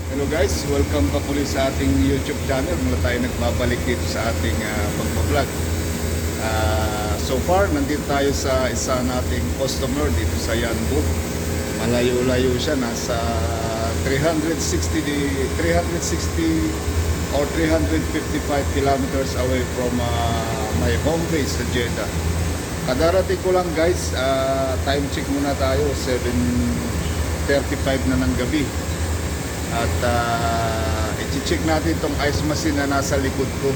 Hello guys, welcome back ulit sa ating YouTube channel. Mula tayo nagbabalik dito sa ating pagbablog. So far, nandito tayo sa isa nating customer dito sa Yanbu. Malayo-layo siya, nasa 360 or 355 kilometers away from my home base sa Jeddah. Kadarating ko lang guys, time check muna tayo, 7:35 na ng gabi. At i-check natin itong ice machine na nasa likod ko.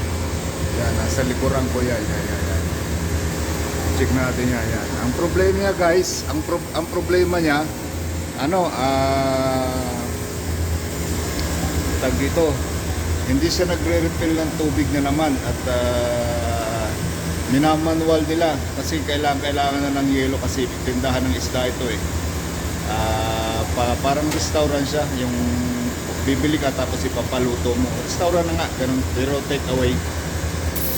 Yan, nasa likuran ko yan. Check natin yan. Ang problema niya guys, ang problema niya, tag dito, hindi siya nagre-refill ng tubig na naman. At minamanual nila kasi kailangan na ng yelo kasi tindahan ng isda ito eh. Parang restaurant siya, yung bibili ka tapos ipapaluto mo. Restaurant na nga, ganun, pero take away.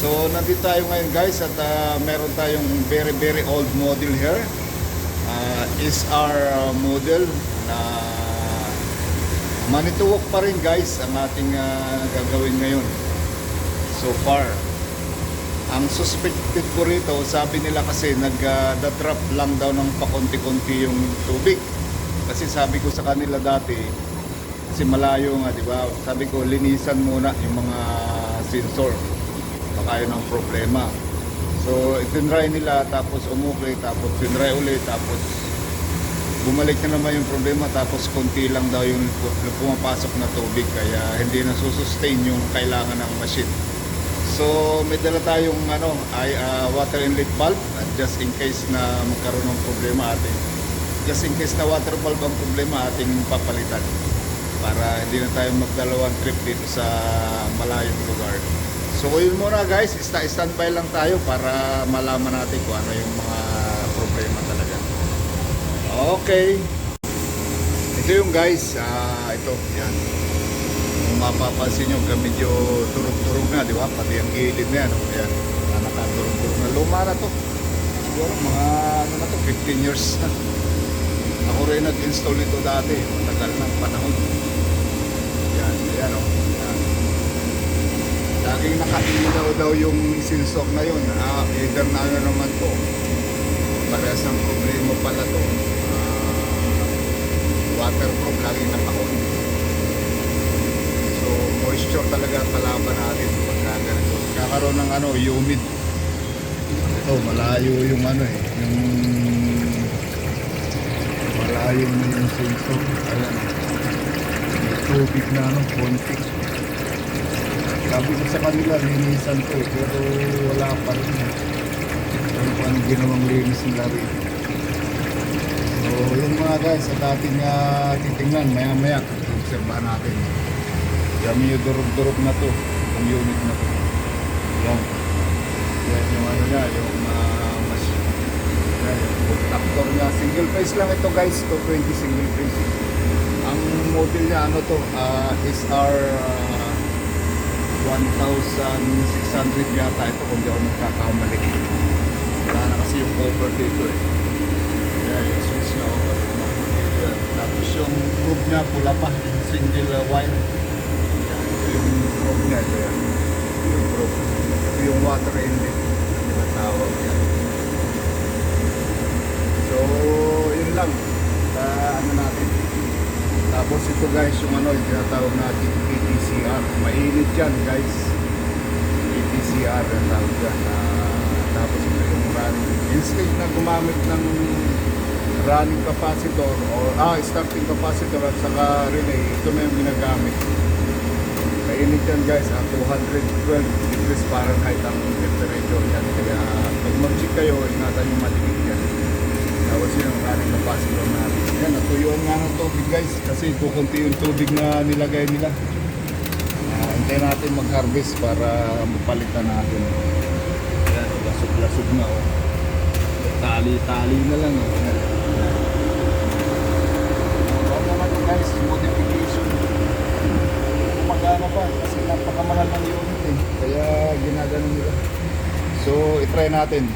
So nandito tayo ngayon guys at meron tayong very old model here. SR model na manituwok pa rin guys ang ating gagawin ngayon. So far, ang suspected ko rito, sabi nila kasi nag-drop lang daw ng pakonti-konti yung tubig. Kasi sabi ko sa kanila dati, kasi malayo nga, di ba? Sabi ko, linisan muna yung mga sensor. Baka yun ang problema. So, itinry nila, tapos umukli, tapos tinry ulit, tapos bumalik na naman yung problema, tapos konti lang daw yung pumapasok na tubig, kaya hindi na susustain yung kailangan ng machine. So, may dala tayong water inlet valve, at just in case na magkaroon ng problema just in case na water valve ang problema, ating papalitan para hindi na tayo magdalawang trip dito sa malayong lugar. So yun muna guys, standby lang tayo para malaman natin kung ano yung mga problema talaga. Okay, ito yung guys, ito, yan. Kung mapapansin nyo, medyo turog-turog na, di ba? Pati ang gilid na yan, yan, nakaturog-turog na. Luma na to, siguro mga 15 years na. Ako rin nag-install ito dati, matagal ng panahon. Yan, yan. Laging nakailaw daw yung sensor na yun. Either na naman to. Parehas ng problema pala to. Waterproof, laging naka-on. So, moisture talaga kalaban natin pagka ganito. Kakaroon ng humid. Ito, malayo yung yung malayo na yung sensor. Ayan. May tubig na konti. Sabi ko sa kanila, linisan ko pero wala pa rin. Ano pa ang ginawang linis nila rin. So yun mga guys, at ating titingnan maya obserbahan natin. Yan yung durog-durog na to, yung unit na to. Yan yung niya, yung machine. Yan yung contactor niya, single phase lang ito guys, 220 single phase. Ang model niya SR 1,600 yata ito kung di ako nagkakamali. Wala na kasi yung cover dito eh. Yan yung switch na over. Tapos yung probe niya pula pa, single wire. Yan, ito yung probe niya, ito yan. Yung probe. Ito yung water inlet. Yung tawag yan. So, yun lang. Natin. Tapos ito guys, yung yung tinatawag natin PTCR. Mainit yan guys. PTCR ang tawag dyan. Tapos ito yung running. Instead na gumamit ng running capacitor or starting capacitor at saka relay, ito na yung ginagamit. Mainit yan guys. 212 degrees Fahrenheit ang temperature yan. Kaya pag mag-check kayo, ingatan yung matigit yan. Tapos yung running capacitor natin. Yan, natuyuan nga ng tubig guys kasi kukunti yung tubig na nilagay nila. Hintayin natin mag-harvest para mapalitan natin. Yan, lasog-lasog na oh. Tali-tali na lang oh. Huwag naman yung guys, modification. Kumagana pa kasi napakamahal ng unit eh. Kaya ginagano nila. So, itry natin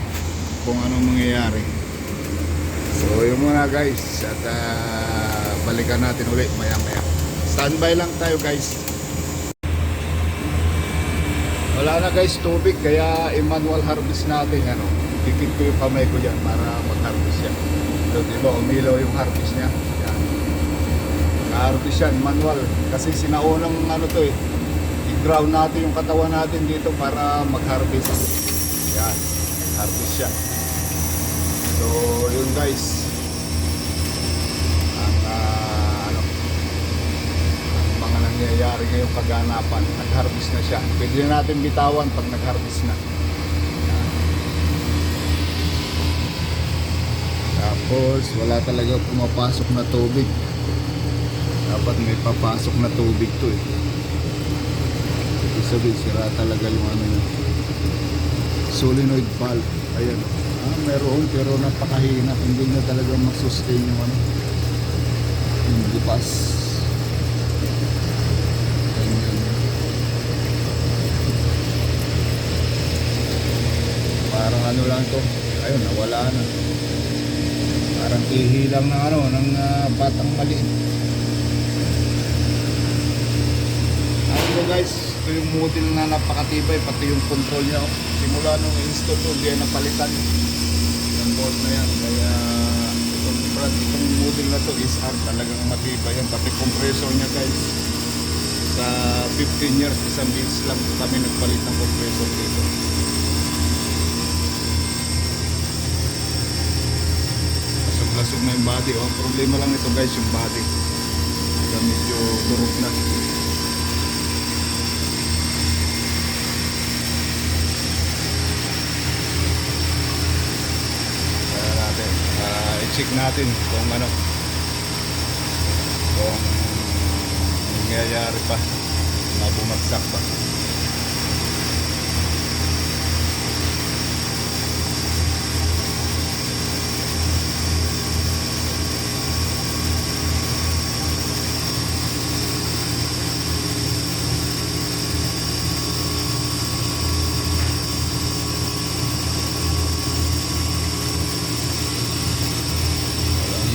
kung anong mangyayari. So yun muna guys, at balikan natin ulit maya maya. Standby lang tayo guys. Wala na guys tubig, kaya i-manual harvest natin. Ano, dikit ko yung kamay ko dyan para mag-harvest yan. So, diba, umilaw yung harvest niya. Yan. Harvest yan, manual. Kasi sinaunang ano to eh. I-ground natin yung katawan natin dito para mag-harvest. Yan, harvest siya. So, yun guys. Ang mga nangyayari ngayong kaganapan, nag-harvest na siya. Pwede na natin bitawan pag nag-harvest na. Yan. Tapos, wala talaga pumapasok na tubig. Dapat may papasok na tubig to eh. Sabihin, sira talaga yung ano yun. Solenoid valve. Ayan. Meron pero napakahina. Hindi na talaga mag-sustain yung ano. Yung bukas. Ayan. Parang ano lang to. Ayun, nawala na. Parang ihilang ng ano, ng batang maliit. Ano guys, ito yung model na napakatibay, pati yung control niya. Simula nung install to, hindi na napalitan. Yung board na yan. Kaya itong model na to is talagang matibay yan. Pati compressor niya guys. Sa 15 years, isang beses lang kami nagpalit ng compressor dito. Lasog na yung body. Ang problema lang ito guys, yung body. Kaya medyo durog na. I-check natin kung ano, kung nangyayari pa, mabumagsak pa.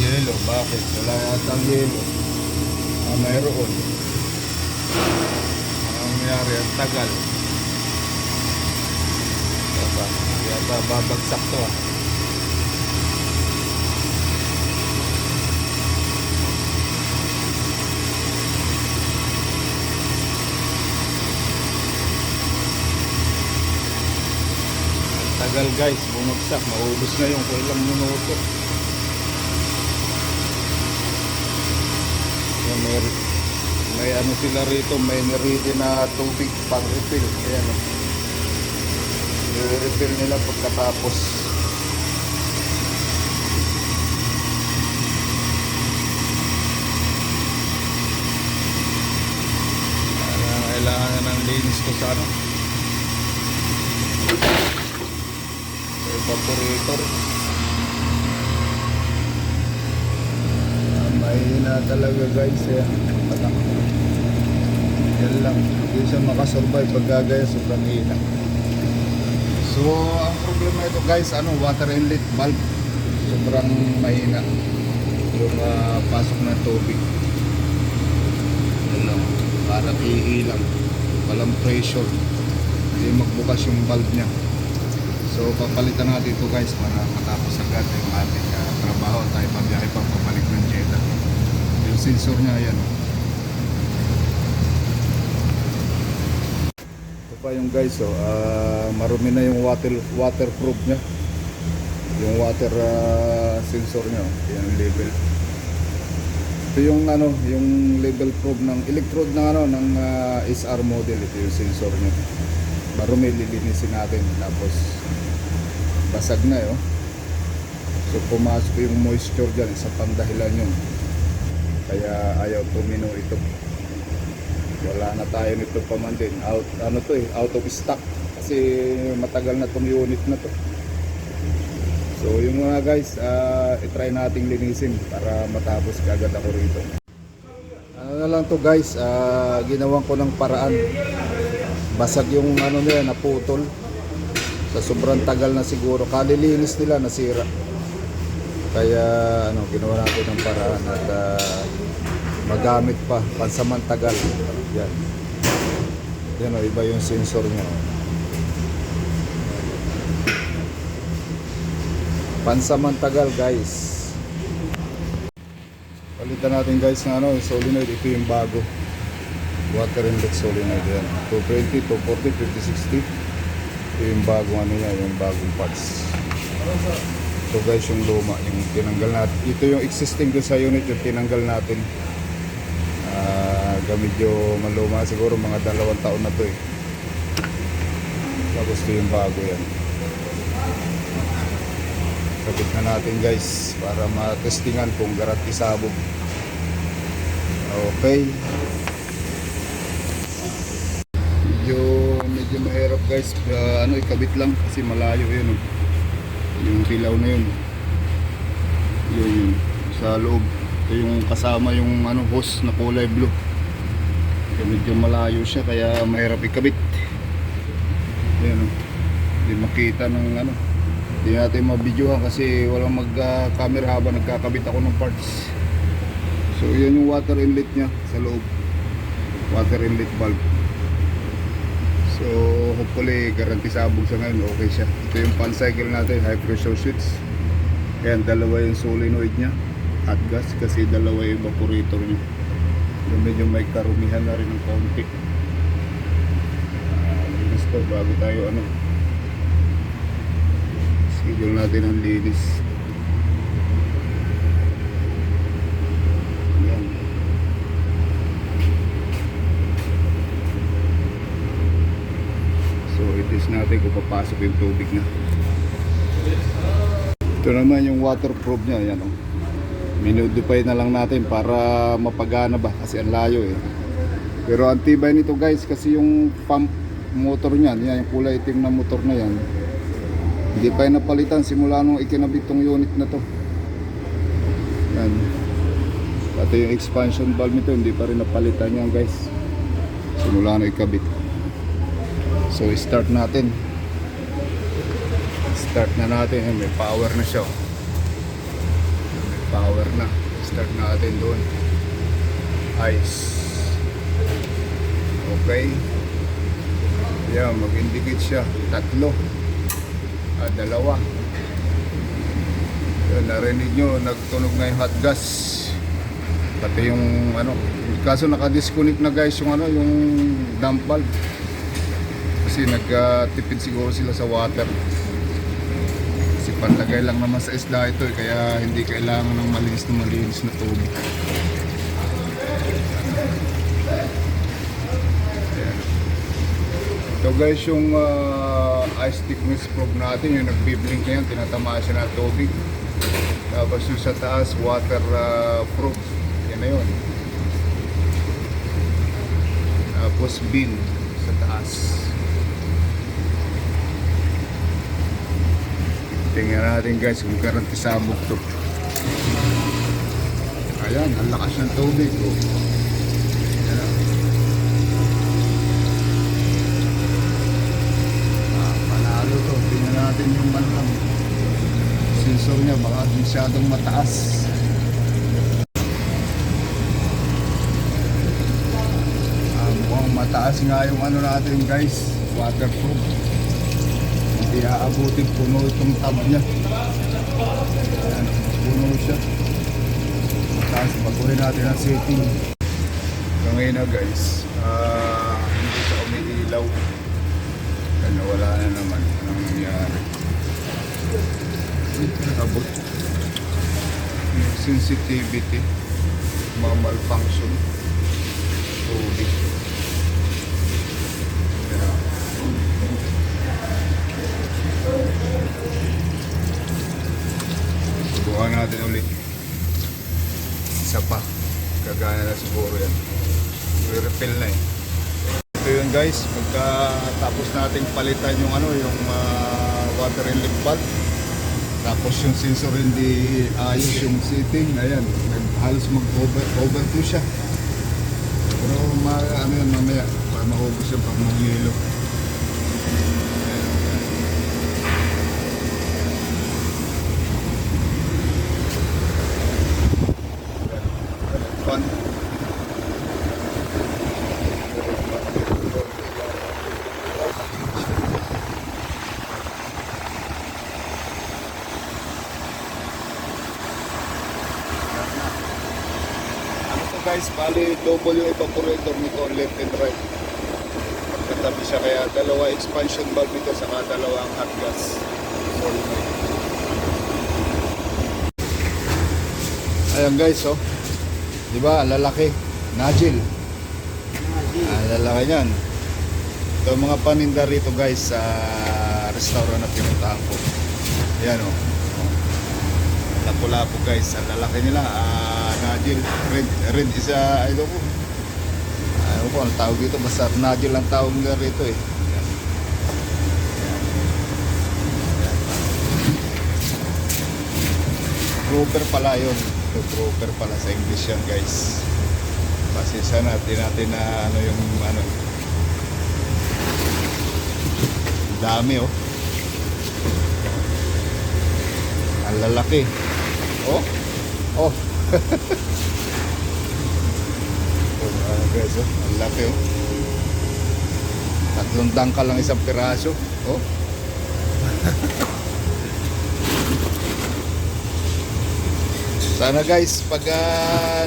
Yelo, bakit? Wala yatang yelo. Mayroon. Ang nangyari, ang tagal. Diba? Yata babagsak to ah. Ang tagal guys, bumagsak. Maubos na yung ilang minuto. May ano sila rito, may niridi na tubig pang refill. Ayan o. I-refill nila pagkatapos. Kailangan na ng linis ko sa ano, evaporator. Mahina talaga guys eh. Yan lang, hindi siya makasurvive pag gagaya sobrang hina. So ang problema ito guys, ano, water inlet valve, sobrang mahina yung pasok ng tubig. Yan lang, parang ihilang, walang pressure, hindi magbukas yung valve nya. So papalitan natin ito guys para matapos agad yung ating trabaho. Tayo pabiyahe pang pabalik ng Jeddah. Yung sensor nya yan. Ito pa yung guys, marumi na yung waterproof nya. Yung water sensor nya, yung label. Ito yung ano, yung label probe ng electrode ng ano, ng SR model. Ito yung sensor nya. Marumi, lilinisin natin. Tapos basag na yun. So pumasok yung moisture dyan, sa pandahilan yun. Kaya ayaw tumino ito. Wala na tayo nito pa man din. Out of stock. Kasi matagal na tong unit na to. So yung mga guys, itry nating linisin para matapos kagad ako rito. Ano na lang to guys, ginawan ko ng paraan. Basag yung ano nila, naputol. Sa sobrang tagal na siguro, kalilinis nila, nasira. Kaya ano, ginawa natin ng paraan at magamit pa pansamantagal. Yan. Yan o, iba yung sensor niya. Pansamantagal guys. Palitan natin guys ng ano, solenoid. Ito yung bago. Water inlet solenoid yan. 220, 240, 50, 60. Ito yung bagong ano niya, yung bagong parts. Ito guys yung luma, yung tinanggal natin. Ito yung existing dun sa unit, yung tinanggal natin. Medyo maluma, siguro mga 2 taon na to eh. Tapos ito yung bago yan. Kabit na natin guys para matestingan kung garanti sabog. Okay. Medyo mahirap guys, ikabit lang kasi malayo yun. Yung dilaw na yun. Yun sa loob. Ito yung kasama yung hose na kulay blue. Medyo malayo siya kaya mahirap ikabit. Ayan, hindi makita ng hindi natin mabidyohan kasi walang mag-camera habang nagkakabit ako ng parts. So yan yung water inlet nya sa loob, water inlet valve. So hopefully guarantee sabog sa ngayon, okay siya. Ito yung pan cycle natin, high pressure switch. Ayan, dalawa yung solenoid nya, hot gas kasi dalawa yung evaporator nya. Medyo may karumihan na rin ng konti. Linis to bago tayo schedule natin ang linis. Yan. So itis natin kung papasok yung tubig na. Ito naman yung waterproof nya. Yan o. Minodify na lang natin para mapagana ba kasi ang layo eh. Pero ang tibay nito guys kasi yung pump motor niyan, yan yung kulay itim na motor na yan. Hindi pa yung napalitan simula nung ikinabit tong unit na to. Yan. Pati yung expansion valve nito hindi pa rin napalitan yan guys. Simula nung ikabit. So start natin. Start na natin. May power na siya. Power na. Start natin doon. Ice. Okay. Yan, mag-indicate siya. 3. 2. Yan, narinig nyo, nagtunog na yung hot gas. Pati yung kaso naka-disconnect na guys yung yung dump valve. Kasi nagtipid siguro sila sa water. Panlagay lang naman sa isla ito kaya hindi kailangan ng malinis na tubig. Ayan. Ito guys yung ice thickness probe natin, yung nagbiblink na yan, tinatamaan siya ng tubig. Tapos yung sa taas water probe, yan na yun. Tapos bin sa taas. Tingnan natin guys kung garanti sabog to. Ayan, ang lakas ng tubig. Ayan. Panalo to. Tingnan natin yung sensor niya, baka masyadong mataas. Mukhang mataas nga yung natin guys, waterproof. Hindi aabutin, puno itong tab niya. Ayan, puno siya. Tapos baguhin natin ang setting. Ngayon na guys, hindi siya umiilaw. Kaya wala na naman. Anong nangyari? Abot. Yung sensitivity, malfunction. Tubig. Subukan natin ulit. Isa pa. Kagana na siguro yan. I-refill na eh. Ito yun guys. Pagkatapos natin palitan yung yung water inlet valve. Tapos yung sensor hindi ayos yung setting. Ayan. Halos mag-overflow siya. Pero yan mamaya. Para maubos yung pag mag-yelo. guys, bali double yung evaporator nito, left and right. Magkatabi siya, kaya dalawa expansion valve ito, saka dalawang hot gas solenoid. Ayan guys, oh. Diba, ang lalaki. Najil. Ang lalaki niyan. Ito mga paninda rito guys sa restaurant na pinuntahan ko. Ayan, oh. Lapu-lapu guys, ang lalaki nila. Najil. Red is ito po. Ayaw ko, ang tawag dito. Basta Najil ang tawag nila rito eh. Ayan. Ayan. Grouper pala yun. Grouper pala sa English yan guys. Pasensya natin na ano yung ano. Dami oh. Ang lalaki. Oh. Oh. Oh guys oh. Ang laki oh. 3 dangkal lang isang piraso. Oh. Sana guys, pag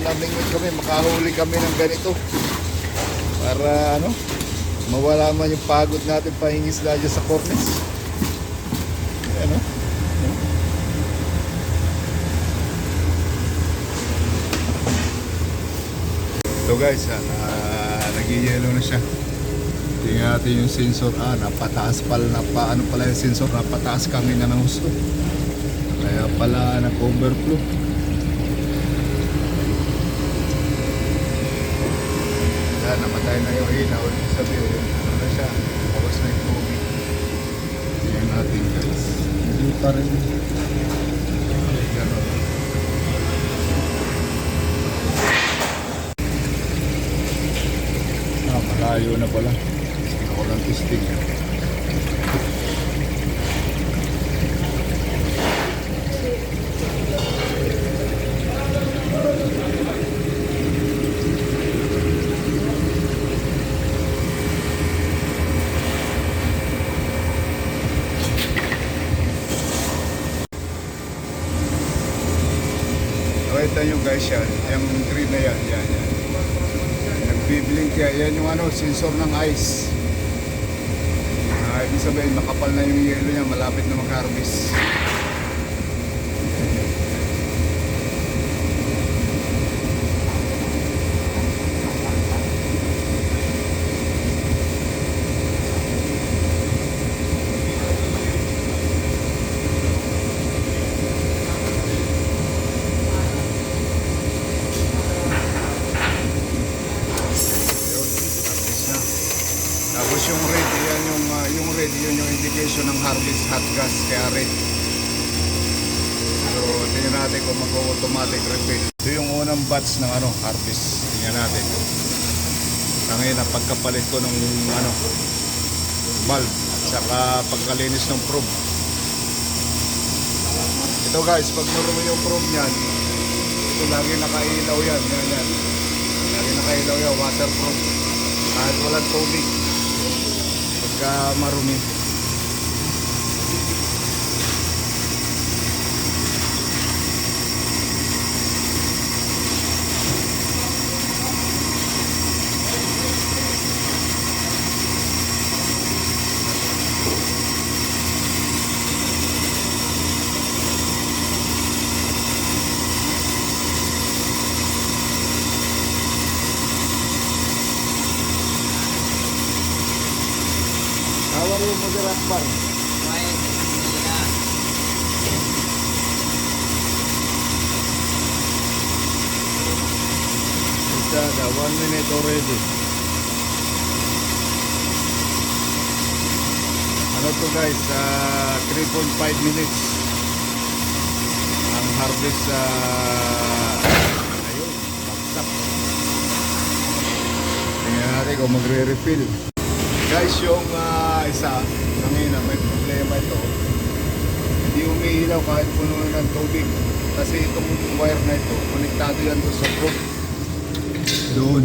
namingwit kami, makahuli kami ng ganito. Para ano, mawala man yung pagod natin pahingisla dyan sa cornice. Ayan o. Ito guys, nag-yellow na siya. Tingnan natin yung sensor. Napataas pala, ano pala yung sensor, napataas kami na ng gusto. Kaya pala nag-overflow. Namatay na yung ilaw, sabihin, ano na siya, bawas na yung tubig. Tingnan natin guys. Hindi pa rin. Gano'n. Malayo na pala. Testing ako ng testing. Nakita nyo guys yan, yung green na yan, yan. Nagbiblink yan yung ano, sensor ng ice. Ibig sabihin, makapal na yung yelo niya, malapit na mag-harvest. Tapos yung red, yan yung red, yun yung indication ng harvest hot gas, kaya red. So, tingnan natin kung mag-automatic refill. Ito yung unang batch ng ano, harvest. Tingnan natin. Ngayon, pagkapalit ko ng ano, valve, saka pagkalinis ng probe. Ito guys, pag marumi yung probe niyan, ito lagi nakailaw yan, yan. Lagi nakailaw yan, waterproof. Kahit walang tubig. Pagka marumi. Tawar yung moderat bar. It's 1 minute already. Ano to guys, 3.5 minutes ang harvest ayun, bagsak. Tingnan natin kung magre-refill. Guys, yung isa, kanina may problema ito. Hindi umiilaw kahit puno ng tubig. Kasi itong wire na ito, konektado yan doon sa probe. Doon,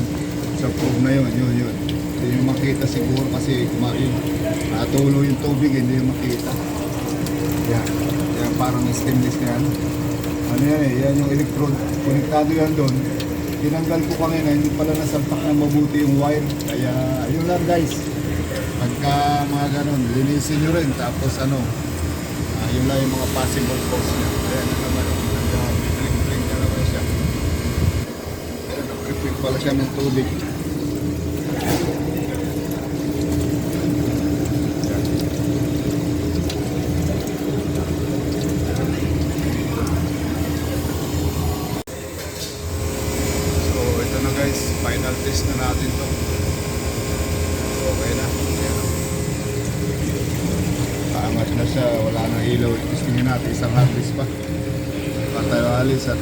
sa probe na yun. Hindi nyo makita siguro kasi natulo yung tubig, hindi nyo makita. Yan parang stainless na yan. Ano yan eh, yan yung electrode. Konektado yan doon. tinanggal ko kanina, hindi pala nasalpak na mabuti yung wire. Kaya, yun lang guys. Pagka mga ganun, linisin nyo rin. Tapos ano, yun lang yung mga possible cause niya. Ayan na naman, nag-blink-blink na naman siya. Ayan, nag-refill pala siya ng tubig. So, ito na guys, final test na natin to. Okay na. Ayan. Paangat na siya, wala nang ilaw. Testingin natin isang harvest pa. Tayo alis at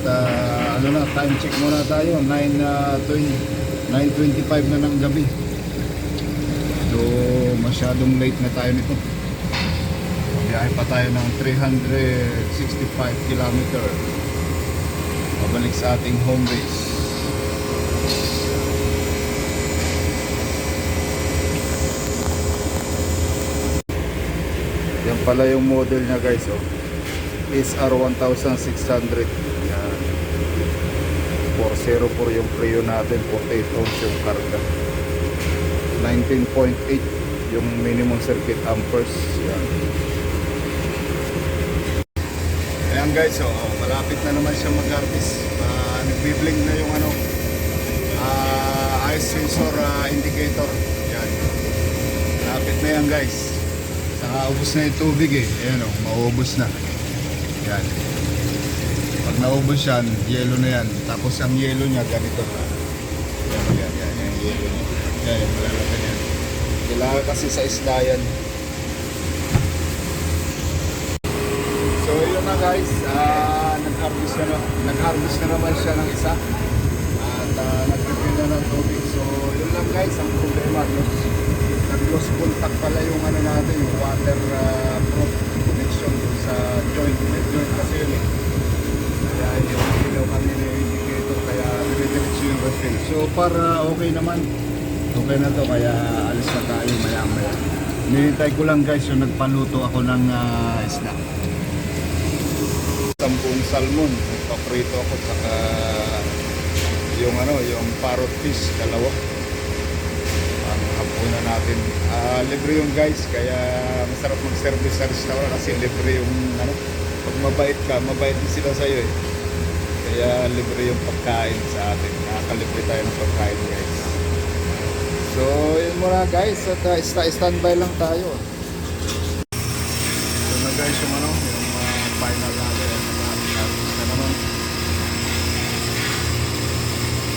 ano na, time check muna tayo. 9:25 na ng gabi. So, masyadong late na tayo nito. Biyahe pa tayo ng 365 kilometer. Pabalik sa ating home base. Yan pala yung model niya guys, oh. SR 1600. Yan. 404 yung Prio natin, 48 ohms yung karga. 19.8 yung minimum circuit amperes. Yan. Ayan guys, oh, malapit na naman siya mag-harvest. Nagbiblink na yung ano, ice sensor indicator. Yan. Malapit na yan guys. Saka ubos na yung tubig eh. Ayan o, maubos na. Yan. Pag naubos yan, yelo na yan. Tapos ang yelo niya ganito. Yan, yung yelo niya. Yan, yung malalaki yan. Kailangan kasi sa isda yan. So yun na guys, nag-harvest na naman siya ng isa. At nag-refill na ng tubig. So yun lang guys, ang problema. Nag-lost contact pala yung ano natin, yung water proof connection sa joint. May joint kasi yun eh. Kaya yung ilaw kami na yung indicator, kaya dire-diretso yung refill. So para okay naman, okay na to, kaya alis na tayo maya-maya. Ninintay ko lang guys yung nagpaluto ako ng isda. 10 salmon, nagpaprito ako, saka yung ano, yung parrot fish, dalawa. Ang hapunan natin. Libre yung guys, kaya masarap mag-service sa restaurant kasi libre yung ano, pag mabait ka, mabait din sila sa'yo eh. Kaya libre yung pagkain sa atin. Nakakalibre tayo ng pagkain guys. So yun muna guys, at standby lang tayo. So na guys yung ano, yung final natin. Harvest na naman.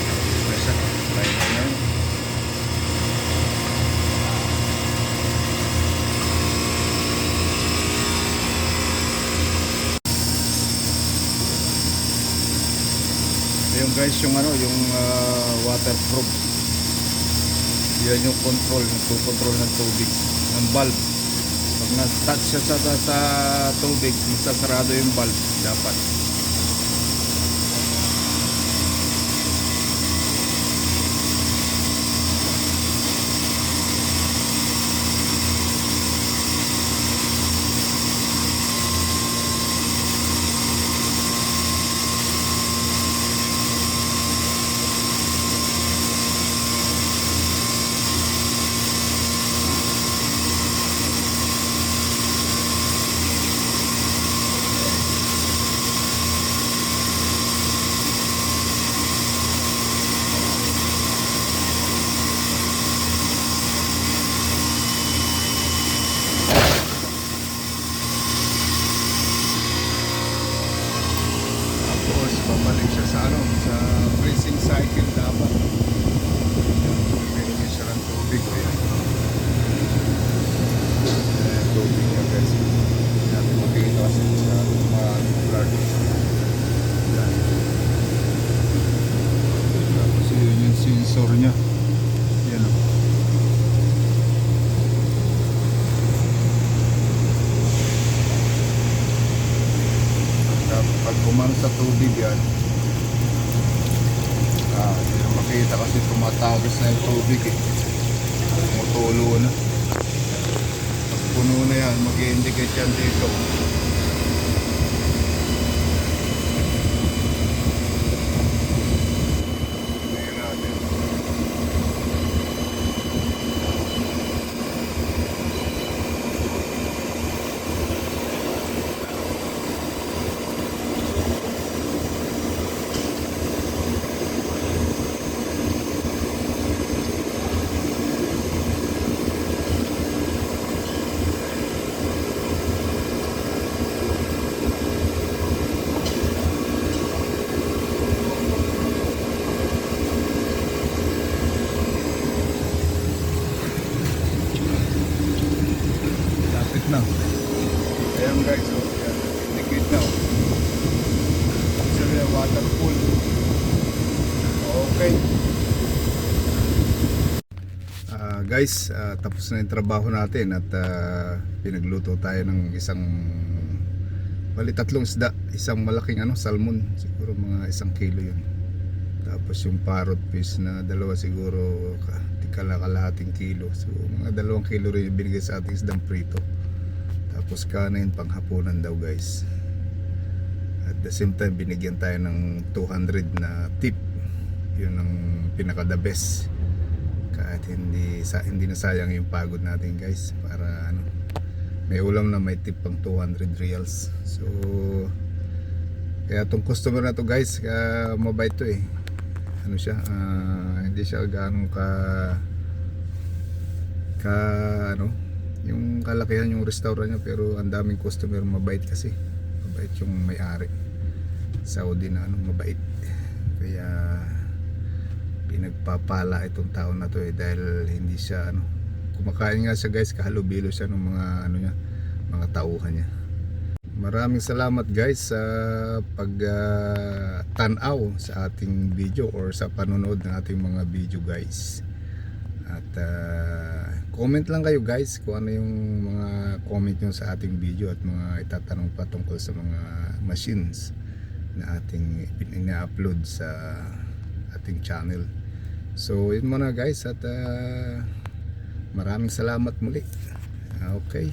Harvest na. Final na yun. Yung guys, yung ano, yung waterproof. Yan yung control, nagpo-control ng tubig, ng valve. Pag na-touch siya sa tubig, masasarado yung valve dapat. Babalik siya sa ano, sa freezing cycle dapat. Pinigil siya ng tubig. Ayan. Ayan, tubig niya guys. Hindi natin makikita kasi sa mga Ayan. Tapos yun yung sensor niya. Yan o. Pag kumano sa tubig yan, hindi na makita kasi tumatagos na yung tubig eh. Tumutulo na. Pag puno na yan, mag-i-indicate yan dito. Guys, tapos na yung trabaho natin at pinagluto tayo ng isang bali tatlong isda, isang malaking salmon, siguro mga 1 kilo yun. Tapos yung parrot fish na dalawa siguro kalahating kilo. So mga 2 kilo rin yung binigay sa ating isdang prito. Tapos kanin panghapunan daw guys. At the same time binigyan tayo ng 200 na tip. Yun ang pinaka the best. Kahit hindi na sayang yung pagod natin guys, para may ulam na may tip pang 200 reals. So kaya tong customer na to guys, mabait to eh. Hindi siya gaano yung kalakihan yung restaurant niya, pero ang daming customer, mabait kasi. Mabait yung may-ari. Saudi na mabait. Kaya pinagpapala itong taon na to eh, dahil hindi siya kumakain nga siya guys, kahalubilo siya ng mga mga tauhan niya. Maraming salamat guys sa tanaw sa ating video or sa panonood ng ating mga video guys. At comment lang kayo guys kung ano yung mga comment nyo sa ating video at mga itatanong pa tungkol sa mga machines na ating ina-upload sa ating channel. So yun muna guys, at maraming salamat muli. Okay,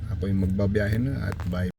ako yung magbabiyahe na at bye.